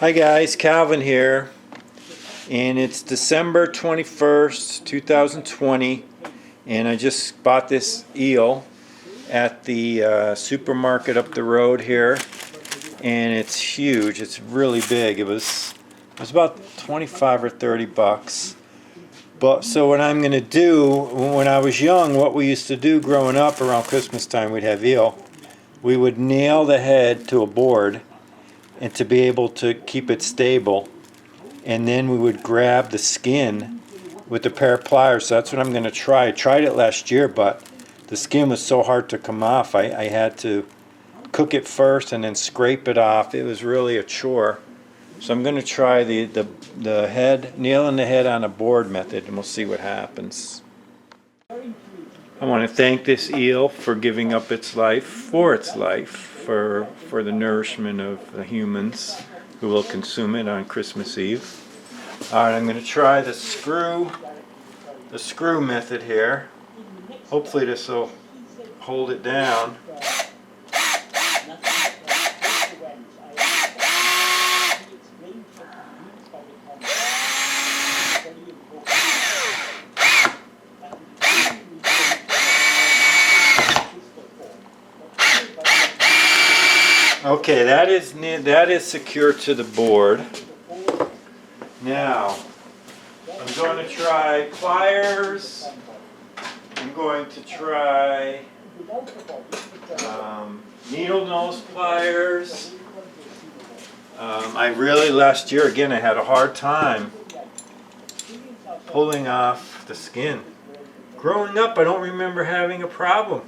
Hi guys, Calvin here, and it's December 21st, 2020, and I just bought this eel at the supermarket up the road here, and it's huge. It's really big. It was about 25 or 30 bucks. But so what I'm going to do, when I was young, what we used to do growing up around Christmas time, we'd have eel. We would nail the head to a board and to be able to keep it stable, and then we would grab the skin with a pair of pliers. So that's what I'm going to try. I tried it last year, but the skin was so hard to come off. I had to cook it first and then scrape it off. It was really a chore. So I'm going to try the head, nailing the head on a board method, and we'll see what happens. I want to thank this eel for giving up its life, for the nourishment of the humans who will consume it on Christmas Eve. Alright, I'm going to try the screw method here. Hopefully this will hold it down. Okay, that is secure to the board. Now, I'm going to try pliers. I'm going to try needle nose pliers. Last year again, I had a hard time pulling off the skin. Growing up, I don't remember having a problem.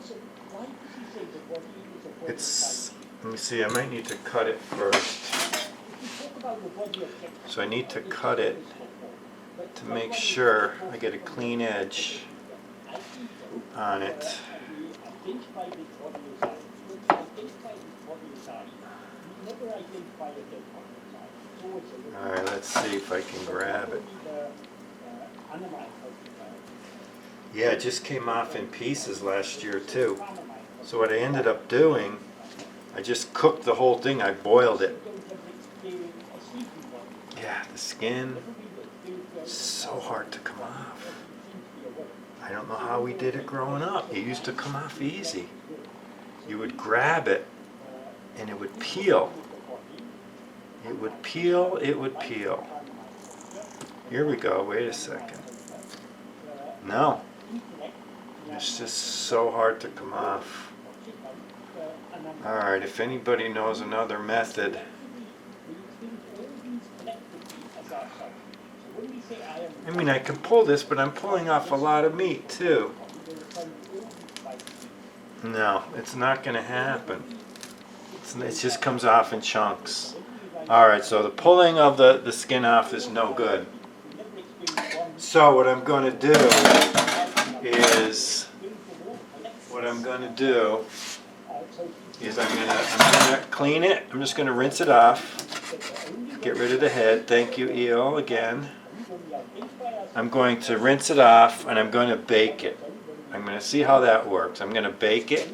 Let me see, I might need to cut it first. So I need to cut it to make sure I get a clean edge on it. Alright, let's see if I can grab it. Yeah, it just came off in pieces last year too. So what I ended up doing, I just cooked the whole thing. I boiled it. Yeah, the skin is so hard to come off. I don't know how we did it growing up. It used to come off easy. You would grab it and it would peel. It would peel, it would peel. Here we go, wait a second. No. It's just so hard to come off. Alright, if anybody knows another method. I mean, I can pull this, but I'm pulling off a lot of meat too. No, it's not going to happen. It just comes off in chunks. Alright, so the pulling of the skin off is no good. So what I'm going to do is I'm going to clean it. I'm just going to rinse it off. Get rid of the head. Thank you, eel, again. I'm going to rinse it off and I'm going to bake it. I'm going to see how that works. I'm going to bake it,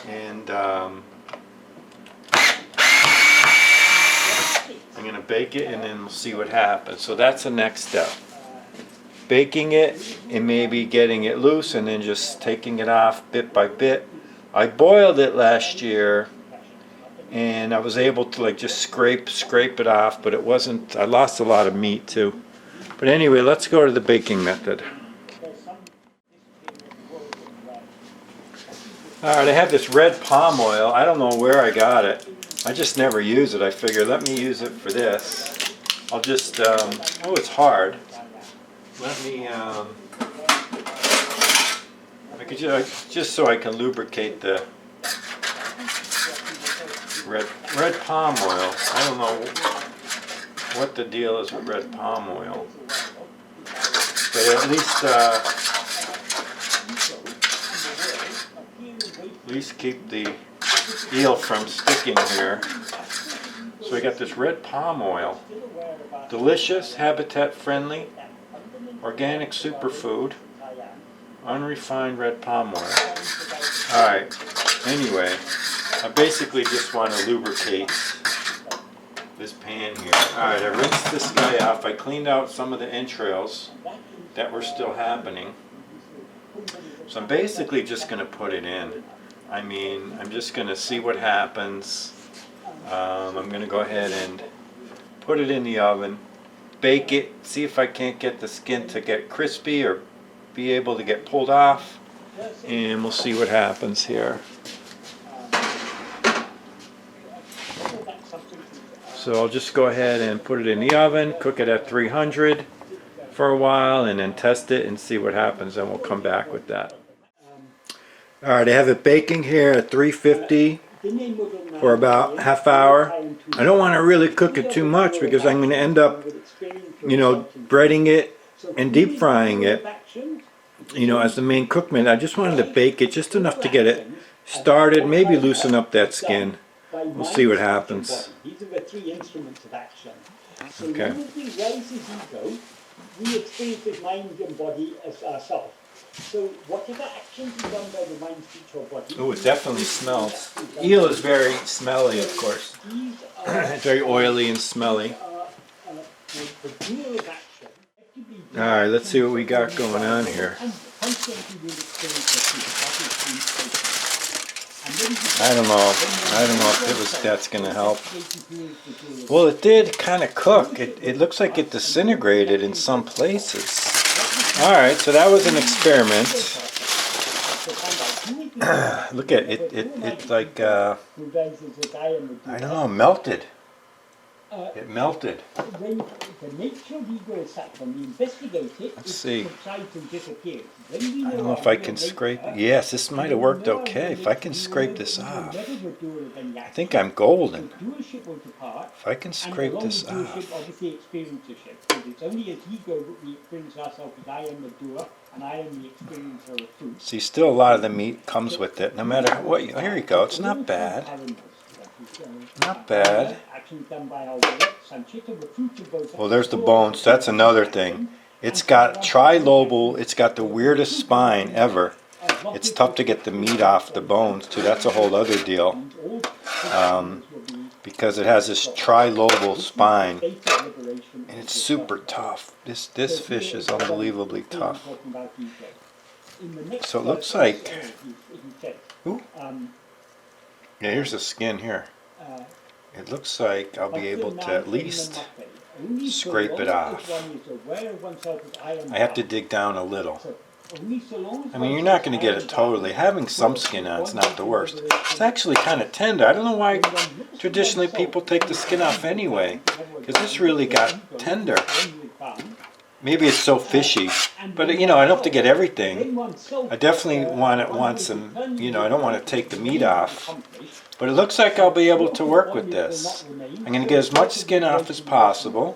and I'm going to bake it, and then we'll see what happens. So that's the next step. Baking it and maybe getting it loose and then just taking it off bit by bit. I boiled it last year and I was able to just scrape it off, but it wasn't, I lost a lot of meat too. But anyway, let's go to the baking method. Alright, I have this red palm oil. I don't know where I got it. I just never use it. I figure let me use it for this. I'll just, oh, it's hard. Let me, I could just so I can lubricate the red palm oil. I don't know what the deal is with red palm oil, but at least keep the eel from sticking here. So we got this red palm oil, delicious, habitat friendly, organic superfood, unrefined red palm oil. Alright, anyway, I basically just want to lubricate Alright, I rinsed this guy off. I cleaned out some of the entrails that were still happening. So I'm basically just going to put it in. I mean, I'm just going to see what happens. I'm going to go ahead and put it in the oven, bake it, see if I can't get the skin to get crispy or be able to get pulled off, and we'll see what happens here. So I'll just go ahead and put it in the oven, cook it at 300 for a while, and then test it and see what happens, and we'll come back with that. Alright, I have it baking here at 350 for about half hour. I don't want to really cook it too much because I'm going to end up, breading it and deep frying it, as the main cookman. I just wanted to bake it just enough to get it started, maybe loosen up that skin. We'll see what happens. These are the three instruments of action. So okay. We rise as ego, we experience his mind and body as ourselves. So whatever actions are done by the mind, speech or body... Oh, it definitely smells. Eel is very smelly, of course. Very oily and smelly. Alright, let's see what we got going on here. I don't know if that's going to help. Well, it did kind of cook. It looks like it disintegrated in some places. Alright, so that was an experiment. Look at it. It's like, I don't know, melted. It melted. Let's see. I don't know if I can scrape it. Yes, this might have worked okay. If I can scrape this off. I think I'm golden. If I can scrape this off. See, still a lot of the meat comes with it, no matter what. Here you go. It's not bad. Not bad. Well, there's the bones. That's another thing. It's got trilobal. It's got the weirdest spine ever. It's tough to get the meat off the bones too. That's a whole other deal. Because it has this trilobal spine, and it's super tough. This fish is unbelievably tough. So it looks like. Ooh. Yeah, here's the skin here. It looks like I'll be able to at least scrape it off. I have to dig down a little. I mean, you're not going to get it totally. Having some skin on is not the worst. It's actually kind of tender. I don't know why traditionally people take the skin off anyway, because this really got tender. Maybe it's so fishy, but I don't have to get everything. I definitely want some, I don't want to take the meat off. But it looks like I'll be able to work with this. I'm going to get as much skin off as possible.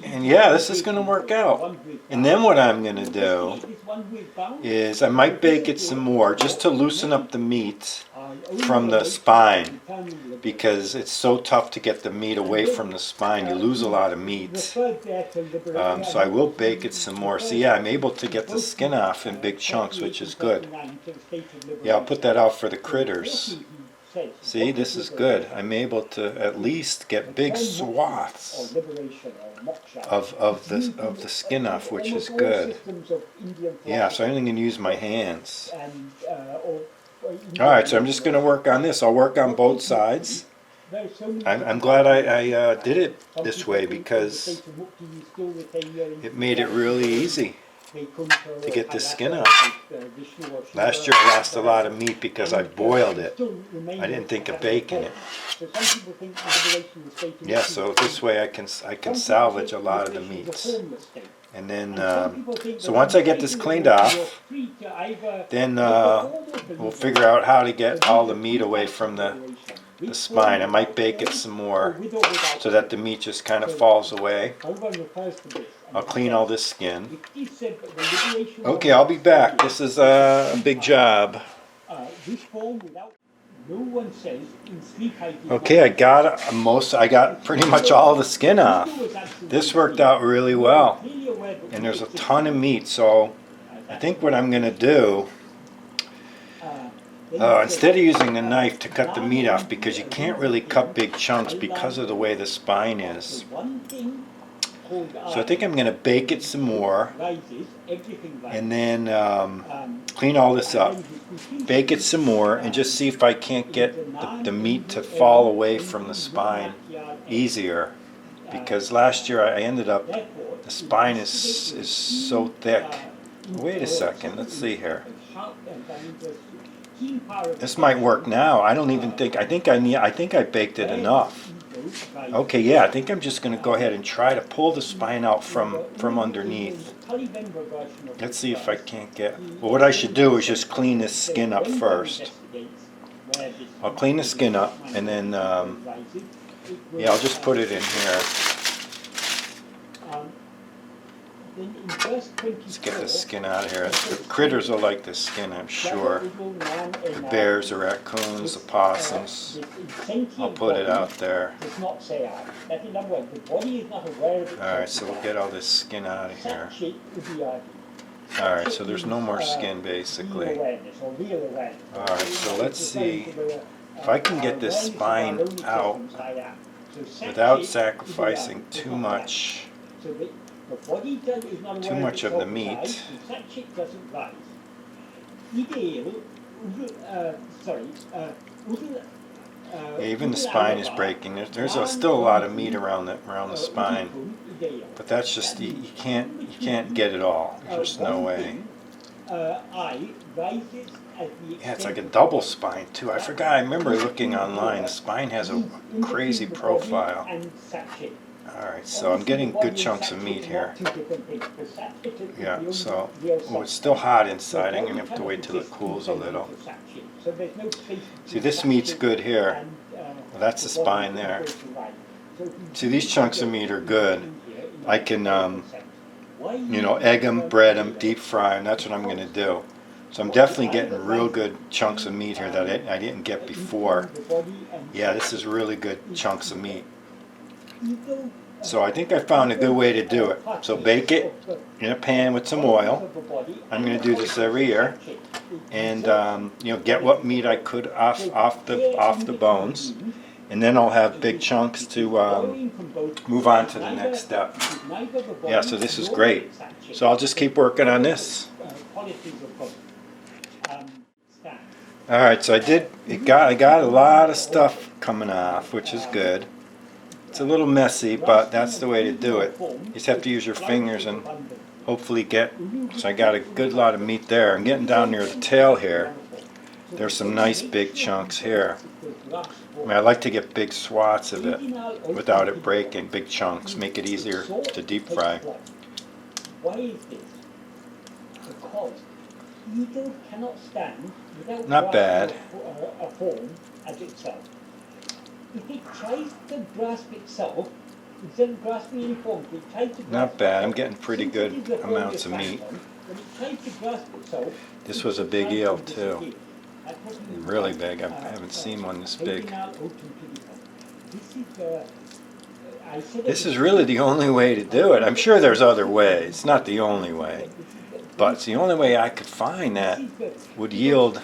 And yeah, this is going to work out. And then what I'm going to do is I might bake it some more just to loosen up the meat from the spine, because it's so tough to get the meat away from the spine. You lose a lot of meat. So I will bake it some more. So yeah, I'm able to get the skin off in big chunks, which is good. Yeah, I'll put that out for the critters. See, this is good. I'm able to at least get big swaths of the skin off, which is good. Yeah, so I'm only going to use my hands. Alright, so I'm just going to work on this. I'll work on both sides. I'm glad I did it this way, because it made it really easy to get the skin out. Last year I lost a lot of meat because I boiled it. I didn't think of baking it. Yeah, so this way I can salvage a lot of the meats. And then, so once I get this cleaned off, then we'll figure out how to get all the meat away from the spine. I might bake it some more so that the meat just kind of falls away. I'll clean all this skin. Okay, I'll be back. This is a big job. Okay, I got pretty much all the skin off. This worked out really well. And there's a ton of meat, so I think what I'm going to do Instead of using a knife to cut the meat off, because you can't really cut big chunks because of the way the spine is. So I think I'm going to bake it some more and then clean all this up, bake it some more, and just see if I can't get the meat to fall away from the spine easier. Because last year I ended up, the spine is so thick. Wait a second, let's see here. This might work now. I don't even think, I think I baked it enough. Okay, yeah, I think I'm just going to go ahead and try to pull the spine out from underneath. Let's see if I can't get, well, what I should do is just clean this skin up first. I'll clean the skin up and then, yeah, I'll just put it in here. Let's get the skin out of here. The critters will like the skin, I'm sure. The bears, the raccoons, the possums. I'll put it out there. Alright, so we'll get all this skin out of here. Alright, so there's no more skin basically. Alright, so let's see if I can get this spine out without sacrificing too much of the meat. Yeah, even the spine is breaking. There's still a lot of meat around the spine, but that's just you can't get it all. There's just no way. Yeah, it's like a double spine too. I forgot. I remember looking online. The spine has a crazy profile. Alright, so I'm getting good chunks of meat here. Yeah, so, oh, it's still hot inside. I'm going to have to wait till it cools a little. See, this meat's good here. Well, that's the spine there. See, these chunks of meat are good. I can, you know, egg them, bread them, deep fry them. That's what I'm going to do. So I'm definitely getting real good chunks of meat here that I didn't get before. Yeah, this is really good chunks of meat. So I think I found a good way to do it. So bake it in a pan with some oil. I'm going to do this every year, and you know, get what meat I could off the bones, and then I'll have big chunks to move on to the next step. Yeah, so this is great. So I'll just keep working on this. All right, so I got a lot of stuff coming off, which is good. It's a little messy, but that's the way to do it. You just have to use your fingers and hopefully get, so I got a good lot of meat there. I'm getting down near the tail here. There's some nice big chunks here. I mean, I like to get big swaths of it without it breaking, big chunks, make it easier to deep fry. Why is this? Because eagle cannot stand without not bad. A form as itself. If it tries to grasp itself, instead of grasping any form, if it tries to grasp not bad. I'm getting itself, pretty good amounts of meat. When it tries to grasp itself, this was a big eel too. Really big. I haven't seen one this big. This is really the only way to do it. I'm sure there's other ways. It's not the only way. But it's the only way I could find that would yield,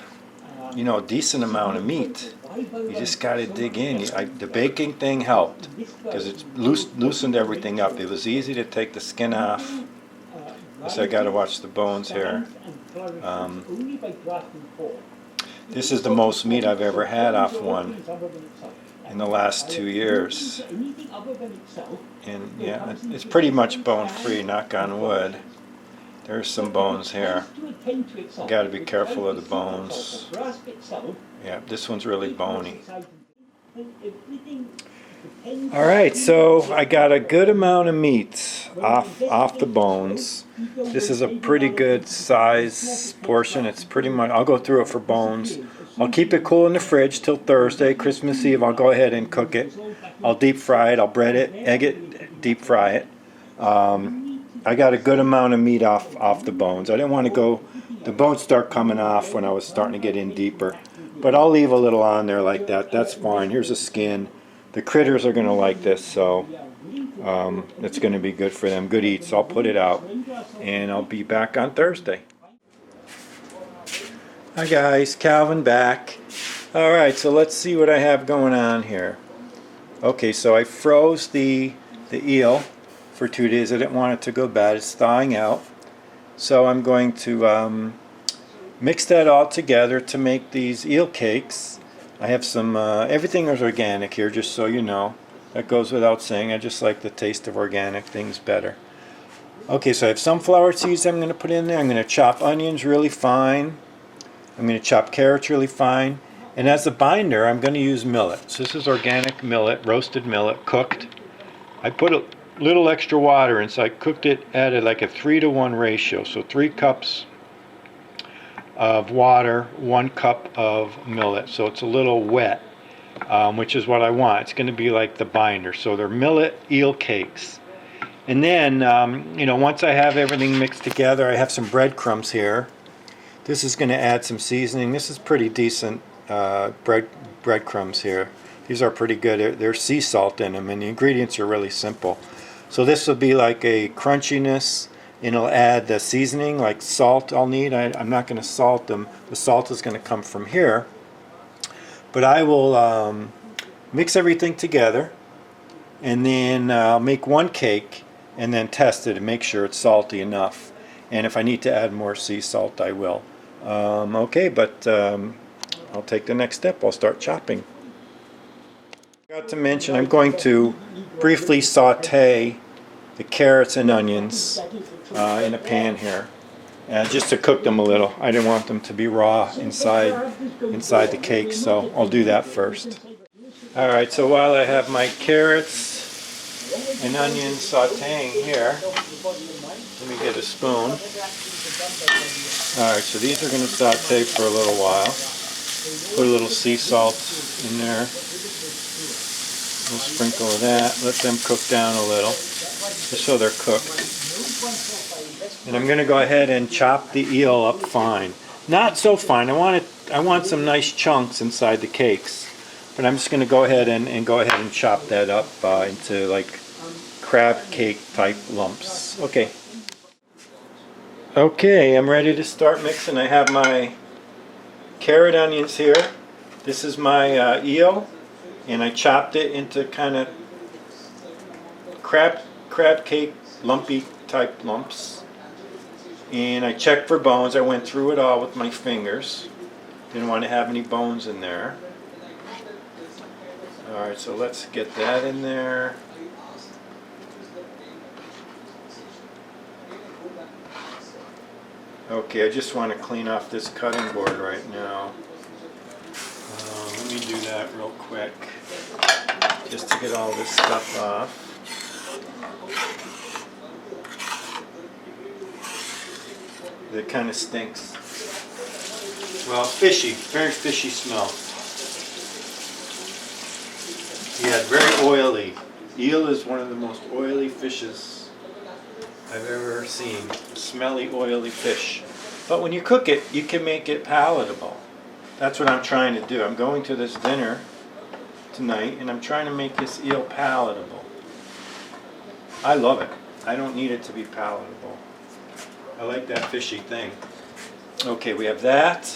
you know, a decent amount of meat. You just got to dig in. The baking thing helped because it loosened everything up. It was easy to take the skin off. So I got to watch the bones here. This is the most meat I've ever had off one in the last 2 years. And yeah, it's pretty much bone free, knock on wood. There's some bones here. You got to be careful of the bones. Yeah, this one's really bony. Alright, so I got a good amount of meat off the bones. This is a pretty good size portion. It's pretty much, I'll go through it for bones. I'll keep it cool in the fridge till Thursday, Christmas Eve. I'll go ahead and cook it. I'll deep fry it, I'll bread it, egg it, deep fry it. I got a good amount of meat off the bones. I didn't want to go, the bones start coming off when I was starting to get in deeper. But I'll leave a little on there like that. That's fine. Here's the skin. The critters are going to like this, so it's going to be good for them. Good eats. So I'll put it out, and I'll be back on Thursday. Hi guys, Calvin back. Alright, so let's see what I have going on here. Okay, so I froze the eel for 2 days. I didn't want it to go bad. It's thawing out. So I'm going to mix that all together to make these eel cakes. I have some, everything is organic here, just so you know. That goes without saying. I just like the taste of organic things better. Okay, so I have sunflower seeds I'm going to put in there. I'm going to chop onions really fine. I'm going to chop carrots really fine. And as a binder, I'm going to use millet. So this is organic millet, roasted millet, cooked. I put a little extra water in, so I cooked it at like a 3-to-1 ratio. So 3 cups of water, 1 cup of millet. So it's a little wet, which is what I want. It's going to be like the binder. So they're millet eel cakes. And then, once I have everything mixed together, I have some breadcrumbs here. This is going to add some seasoning. This is pretty decent breadcrumbs here. These are pretty good. There's sea salt in them, and the ingredients are really simple. So this will be like a crunchiness, and it'll add the seasoning, like salt I'll need. I'm not going to salt them. The salt is going to come from here. But I will mix everything together, and then I'll make one cake, and then test it and make sure it's salty enough. And if I need to add more sea salt, I will. Okay, but I'll take the next step. I'll start chopping. I forgot to mention, I'm going to briefly saute the carrots and onions in a pan here, just to cook them a little. I didn't want them to be raw inside the cake, so I'll do that first. Alright, so while I have my carrots and onions sauteing here, let me get a spoon. Alright, so these are going to saute for a little while. Put a little sea salt in there. A little sprinkle of that. Let them cook down a little, just so they're cooked. And I'm going to go ahead and chop the eel up fine. Not so fine. I want some nice chunks inside the cakes. But I'm just going to go ahead and chop that up into like crab cake type lumps. Okay. Okay, I'm ready to start mixing. I have my carrot onions here. This is my eel, and I chopped it into kind of crab cake lumpy type lumps. And I checked for bones. I went through it all with my fingers. Didn't want to have any bones in there. Alright, so let's get that in there. Okay, I just want to clean off this cutting board right now. Let me do that real quick, just to get all this stuff off. It kind of stinks. Well, fishy, very fishy smell. Yeah, very oily. Eel is one of the most oily fishes I've ever seen. Smelly, oily fish. But when you cook it, you can make it palatable. That's what I'm trying to do. I'm going to this dinner tonight, and I'm trying to make this eel palatable. I love it. I don't need it to be palatable. I like that fishy thing. Okay, we have that.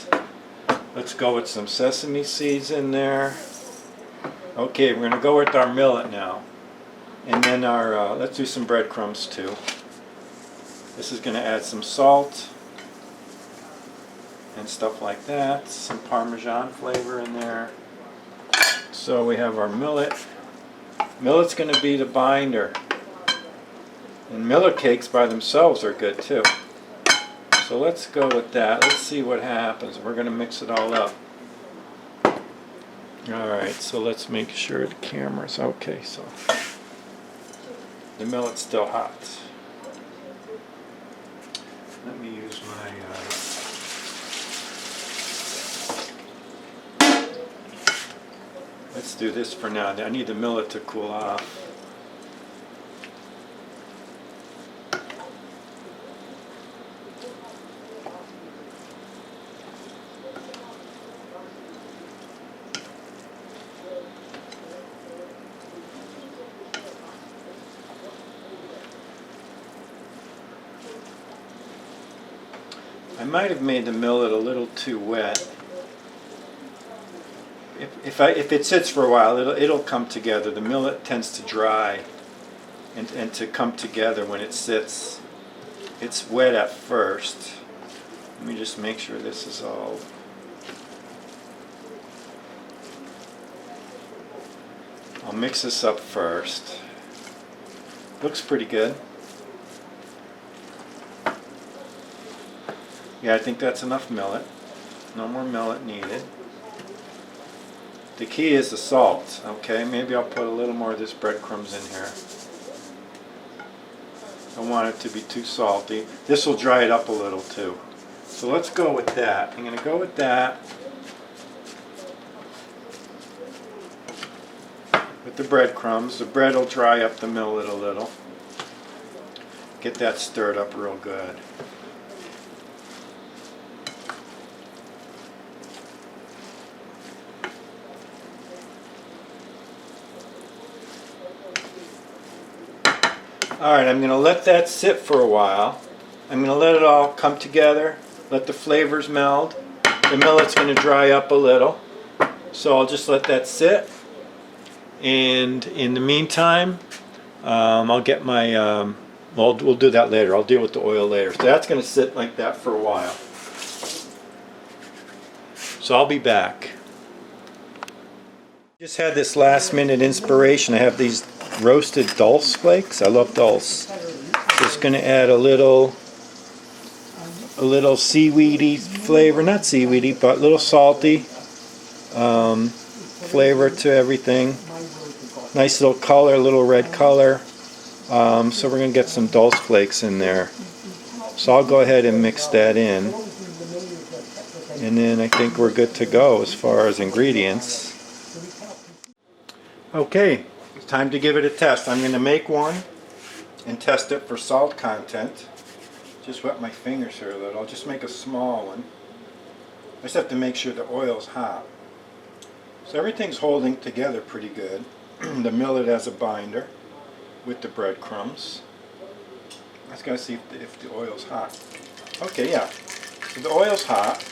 Let's go with some sesame seeds in there. Okay, we're going to go with our millet now. And then let's do some breadcrumbs too. This is going to add some salt and stuff like that. Some Parmesan flavor in there. So we have our millet. Millet's going to be the binder. And millet cakes by themselves are good too. So let's go with that. Let's see what happens. We're going to mix it all up. Alright, so let's make sure the camera's okay. So the millet's still hot. Let me use my let's do this for now. I need the millet to cool off. I might have made the millet a little too wet. If it sits for a while, it'll come together. The millet tends to dry and to come together when it sits. It's wet at first. Let me just make sure this is all. I'll mix this up first. Looks pretty good. Yeah, I think that's enough millet. No more millet needed. The key is the salt, okay? Maybe I'll put a little more of this breadcrumbs in here. Don't want it to be too salty. This will dry it up a little too. So let's go with that. I'm going to go with that. With the breadcrumbs. The bread will dry up the millet a little. Get that stirred up real good. Alright, I'm going to let that sit for a while. I'm going to let it all come together, let the flavors meld. The millet's going to dry up a little, so I'll just let that sit. And in the meantime, I'll get my, well, we'll do that later. I'll deal with the oil later. So that's going to sit like that for a while. So I'll be back. Just had this last minute inspiration. I have these roasted dulse flakes. I love dulse. Just going to add a little seaweedy flavor, not seaweedy, but a little salty flavor to everything. Nice little color, a little red color. So we're going to get some dulse flakes in there. So I'll go ahead and mix that in. And then I think we're good to go as far as ingredients. Okay, it's time to give it a test. I'm going to make one and test it for salt content. Just wet my fingers here a little. I'll just make a small one. I just have to make sure the oil's hot. So everything's holding together pretty good. The millet has a binder with the breadcrumbs. I just gotta see if the oil's hot. Okay, yeah. So the oil's hot.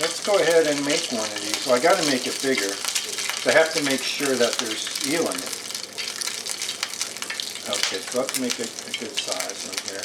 Let's go ahead and make one of these. Well, I gotta make it bigger. So I have to make sure that there's eel in it. Okay, so let's make a good size in here.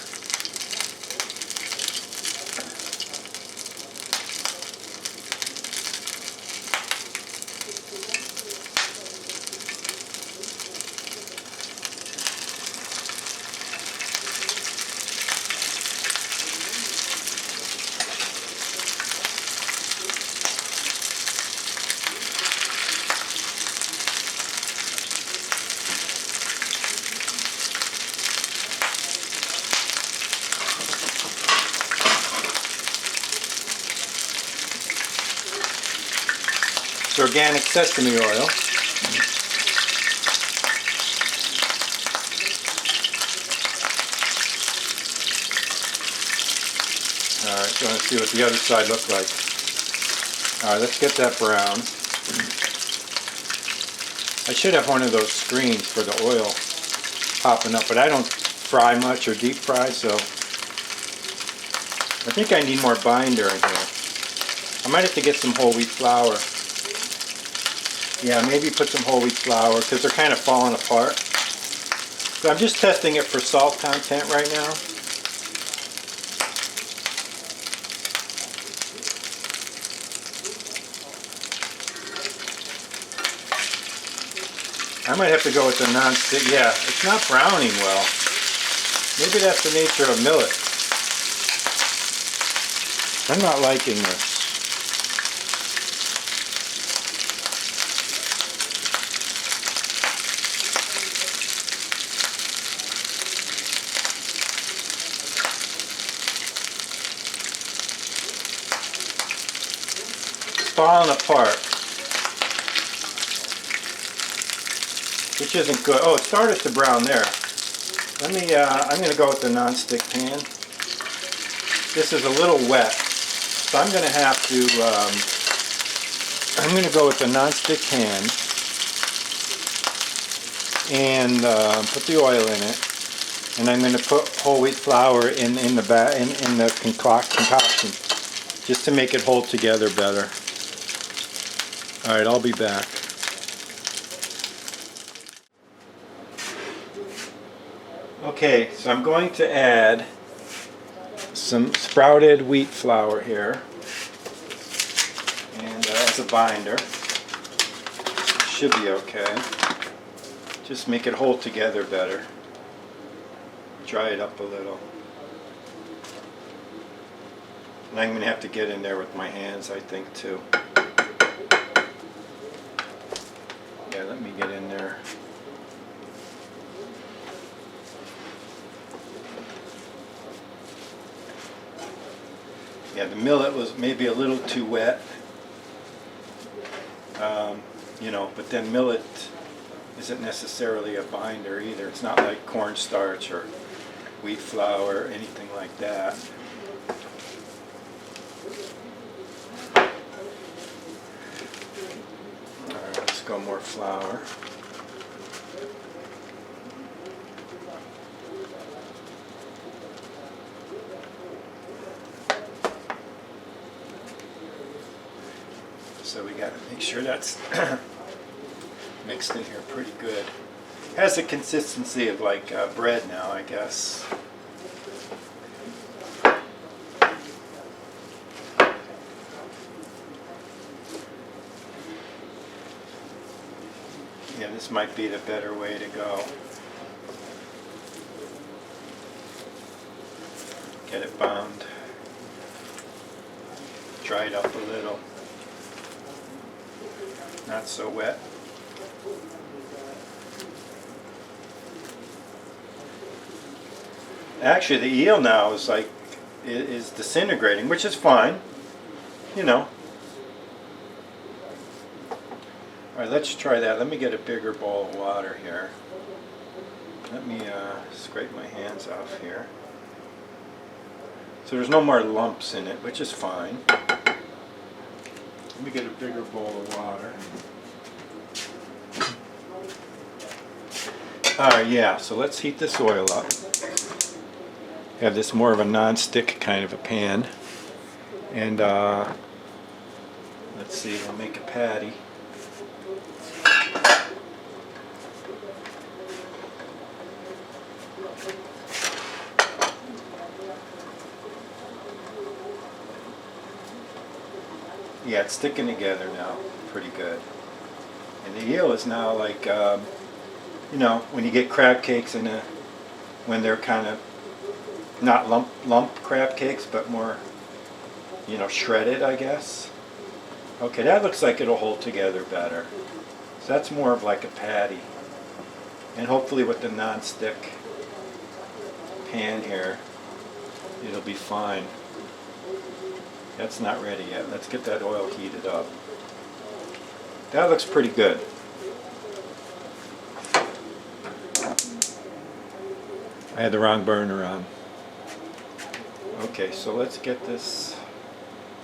It's organic sesame oil. Alright, so let's see what the other side looks like. Alright, let's get that brown. I should have one of those screens for the oil popping up, but I don't fry much or deep fry, so I think I need more binder in here. I might have to get some whole wheat flour. Yeah, maybe put some whole wheat flour because they're kind of falling apart. So I'm just testing it for salt content right now. I might have to go with the non-stick. Yeah, it's not browning well. Maybe that's the nature of millet. I'm not liking this. Falling apart, which isn't good. Oh, it started to brown there. Let me, I'm going to go with the non-stick pan. This is a little wet, so I'm going to have to, I'm going to go with the non-stick pan and put the oil in it. And I'm going to put whole wheat flour in the concoction just to make it hold together better. All right, I'll be back. Okay, so I'm going to add some sprouted wheat flour here, and as a binder. Should be okay. Just make it hold together better. Dry it up a little. And I'm going to have to get in there with my hands, I think, too. Yeah, let me get in there. Yeah, the millet was maybe a little too wet. You know, but then millet isn't necessarily a binder either. It's not like cornstarch or wheat flour or anything like that. Alright, let's go more flour. So we got to make sure that's mixed in here pretty good. Has the consistency of like bread now, I guess. Yeah, this might be the better way to go. Get it bound. Dry it up a little. Not so wet. Actually, the eel now is like is disintegrating, which is fine, you know. All right, let's try that. Let me get a bigger bowl of water here. Let me scrape my hands off here. So there's no more lumps in it, which is fine. Let me get a bigger bowl of water. Alright, yeah, so let's heat this oil up. Have this more of a non-stick kind of a pan. And let's see, we'll make a patty. Yeah, it's sticking together now pretty good. And the eel is now like, you know, when you get crab cakes when they're kind of not lump crab cakes, but more, you know, shredded, I guess. Okay, that looks like it'll hold together better. So that's more of like a patty. And hopefully with the non-stick pan here, it'll be fine. That's not ready yet. Let's get that oil heated up. That looks pretty good. I had the wrong burner on. Okay, so let's get this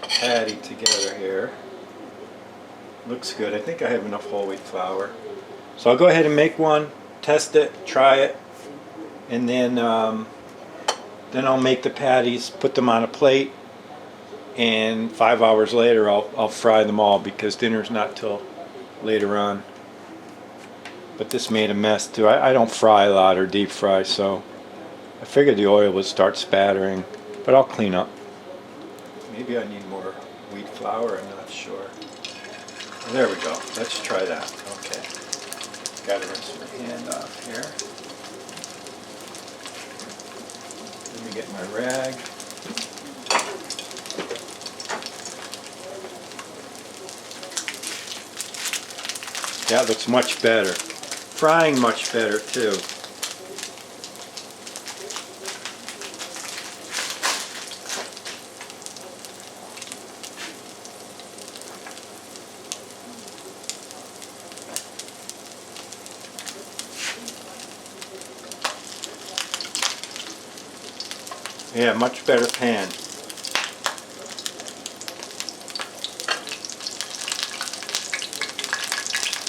patty together here. Looks good. I think I have enough whole wheat flour. So I'll go ahead and make one, test it, try it, and then I'll make the patties, put them on a plate, and 5 hours later I'll fry them all because dinner's not till later on. But this made a mess too. I don't fry a lot or deep fry, so I figured the oil would start spattering, but I'll clean up. Maybe I need more wheat flour, I'm not sure. Well, there we go. Let's try that. Okay. Gotta rinse my hand off here. Let me get my rag. That looks much better. Frying much better too. Yeah, much better pan.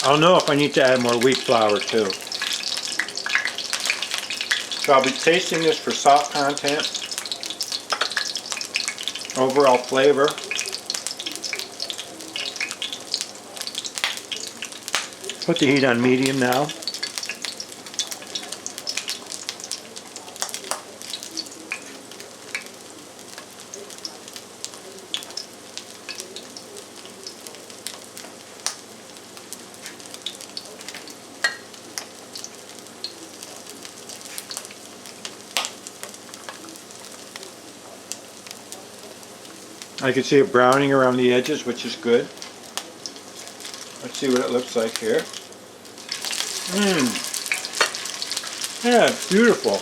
I don't know if I need to add more wheat flour too. So I'll be tasting this for salt content, overall flavor. Put the heat on medium now. I can see it browning around the edges, which is good. Let's see what it looks like here. Yeah, it's beautiful.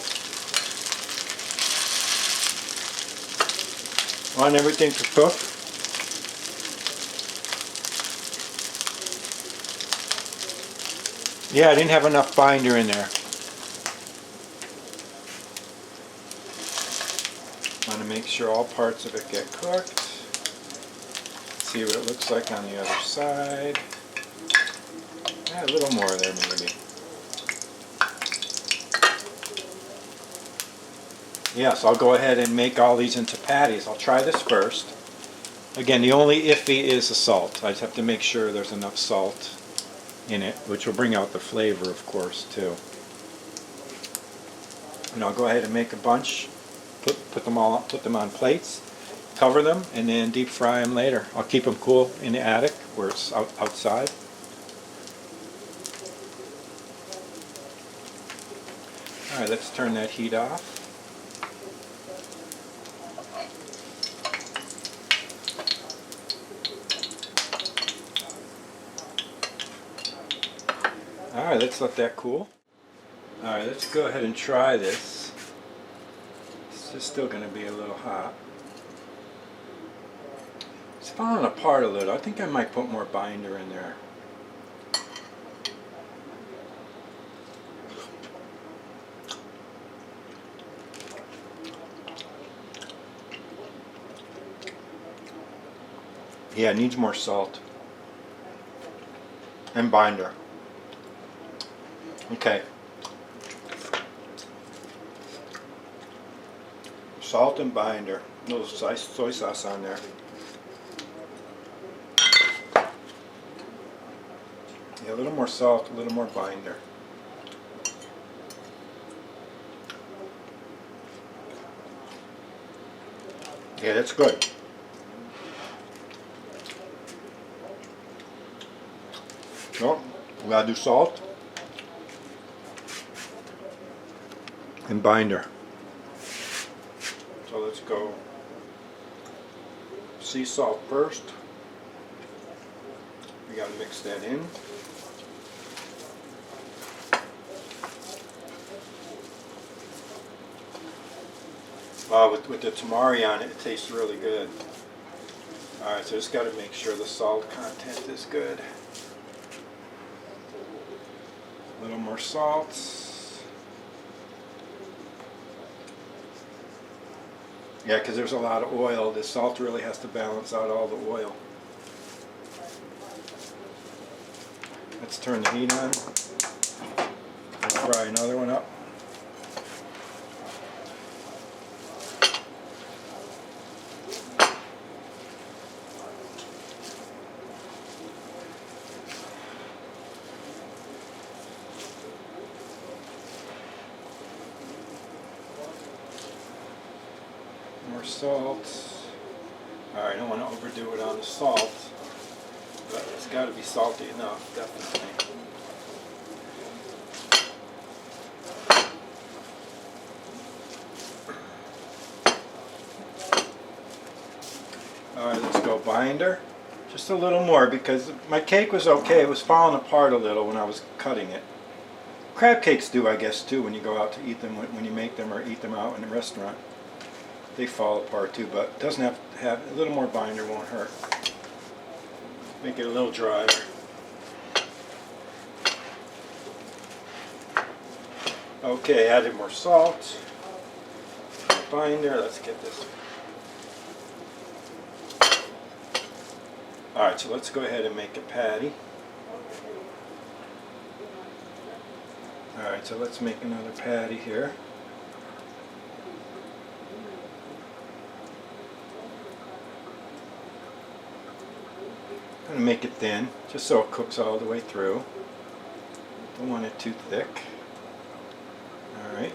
Want everything to cook. Yeah, I didn't have enough binder in there. Want to make sure all parts of it get cooked. See what it looks like on the other side. Yeah, a little more there maybe. Yes, I'll go ahead and make all these into patties. I'll try this first. Again, the only iffy is the salt. I just have to make sure there's enough salt in it, which will bring out the flavor, of course, too. And I'll go ahead and make a bunch, put them on plates, cover them, and then deep fry them later. I'll keep them cool in the attic where it's outside. All right, let's turn that heat off. Alright, let's let that cool. Alright, let's go ahead and try this. It's just still going to be a little hot. It's falling apart a little. I think I might put more binder in there. Yeah, it needs more salt. And binder. Okay. Salt and binder. A little soy sauce on there. Yeah, a little more salt, a little more binder. Yeah, that's good. No, we gotta do salt and binder. So let's go sea salt first. We gotta mix that in. With the tamari on it, it tastes really good. Alright, so just gotta make sure the salt content is good. A little more salt. Yeah, because there's a lot of oil. The salt really has to balance out all the oil. Let's turn the heat on. Let's fry another one up. More salt. Alright, I don't want to overdo it on the salt, but it's got to be salty enough, definitely. Alright, let's go binder. Just a little more because my cake was okay. It was falling apart a little when I was cutting it. Crab cakes do, I guess, too, when you go out to eat them, when you make them or eat them out in a restaurant. They fall apart too, but it doesn't have to have a little more binder, won't hurt. Make it a little drier. Okay, added more salt. More binder. Let's get this. Alright, so let's go ahead and make a patty. Alright, so let's make another patty here. make it thin, just so it cooks all the way through. Don't want it too thick. Alright.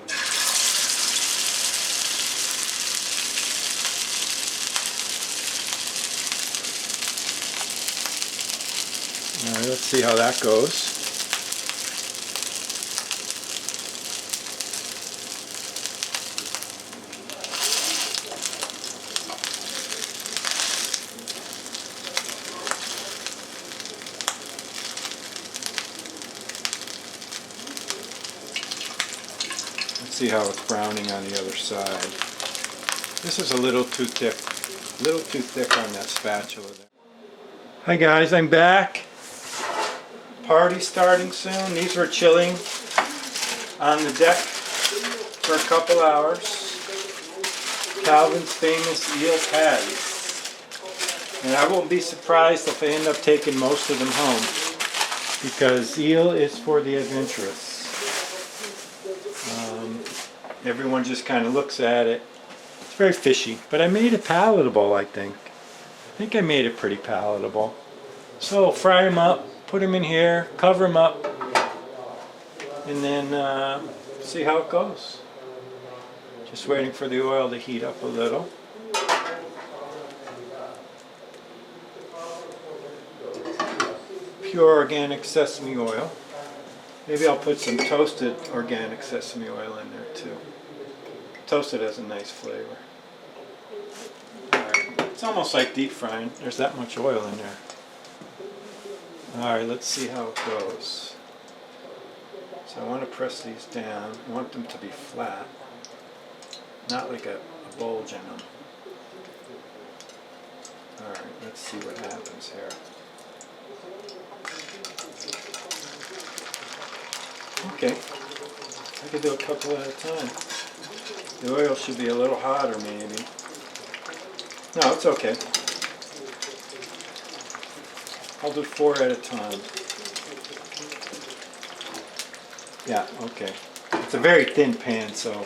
Alright, let's see how that goes. Let's see how it's browning on the other side. This is a little too thick on that spatula there. Hi guys, I'm back. Party starting soon. These were chilling on the deck for a couple hours. Calvin's famous eel patties. And I won't be surprised if I end up taking most of them home, because eel is for the adventurous. Everyone just kind of looks at it. It's very fishy, but I made it palatable, I think. I think I made it pretty palatable. So fry them up, put them in here, cover them up, and then see how it goes. Just waiting for the oil to heat up a little. Pure organic sesame oil. Maybe I'll put some toasted organic sesame oil in there too. Toasted has a nice flavor. Alright, it's almost like deep frying. There's that much oil in there. Alright, let's see how it goes. So I want to press these down. I want them to be flat. Not like a bulge in them. Alright, let's see what happens here. Okay, I could do a couple at a time. The oil should be a little hotter maybe. No, it's okay. I'll do 4 at a time. Yeah, okay. It's a very thin pan, so.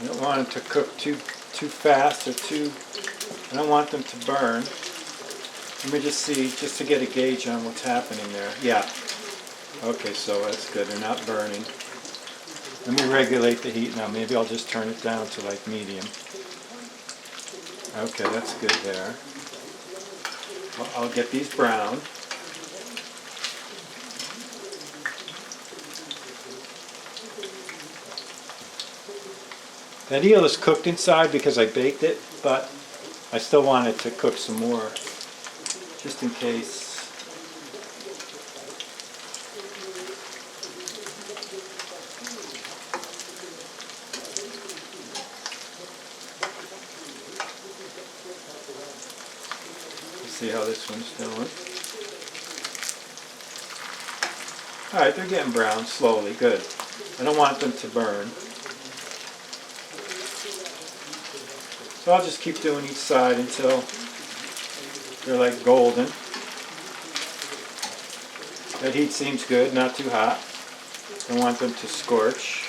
I don't want them to cook too fast or I don't want them to burn. Let me just see, just to get a gauge on what's happening there. Yeah. Okay, so that's good. They're not burning. Let me regulate the heat now. Maybe I'll just turn it down to like medium. Okay, that's good there. I'll get these brown. That eel is cooked inside because I baked it, but I still want it to cook some more, just in case. Let's see how this one's doing. Alright, they're getting brown slowly, good. I don't want them to burn. So I'll just keep doing each side until they're like golden. That heat seems good, not too hot. Don't want them to scorch.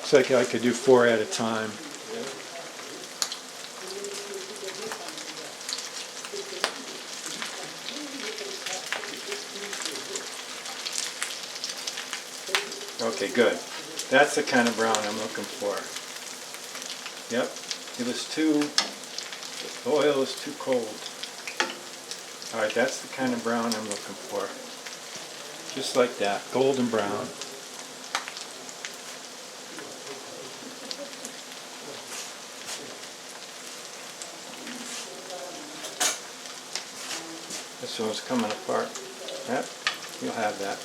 Looks like I could do 4 at a time. Okay, good. That's the kind of brown I'm looking for. Yep, the oil is too cold. Alright, that's the kind of brown I'm looking for. Just like that, golden brown. This one's coming apart. Yep, you'll have that.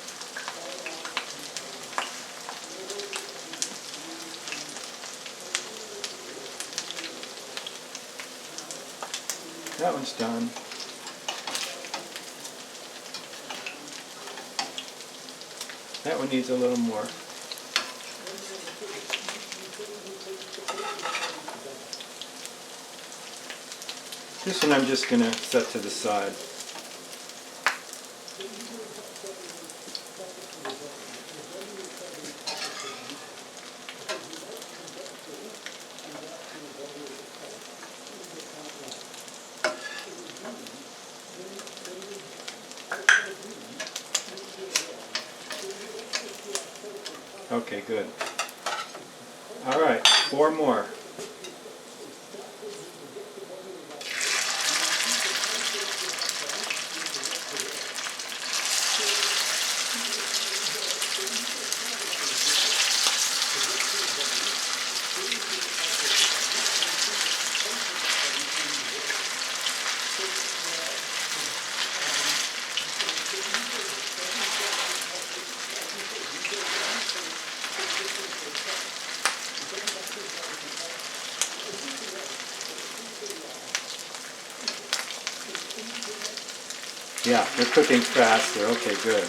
That one's done. That one needs a little more. This one I'm just going to set to the side. Okay, good. All right, 4 more. Yeah, they're cooking faster. Okay, good.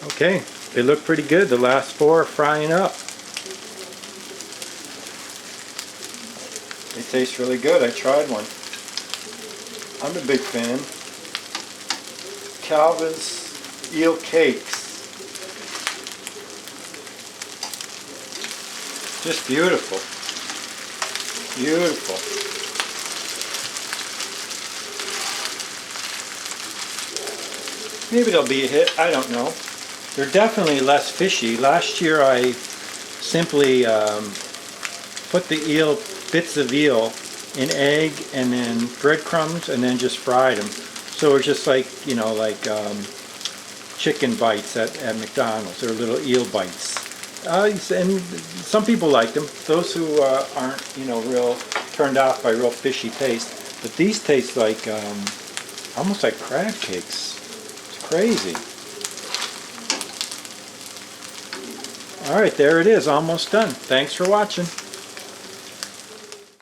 Okay, they look pretty good. The last 4 are frying up. They taste really good. I tried one. I'm a big fan. Calvin's eel cakes. Just beautiful. Beautiful. Maybe they'll be a hit. I don't know. They're definitely less fishy. Last year I simply put the bits of eel in egg and then breadcrumbs and then just fried them. So it's just like, you know, like chicken bites at McDonald's, or little eel bites. And some people like them. Those who aren't, you know, real turned off by real fishy taste. But these taste like almost like crab cakes. It's crazy. All right, there it is, almost done. Thanks for watching.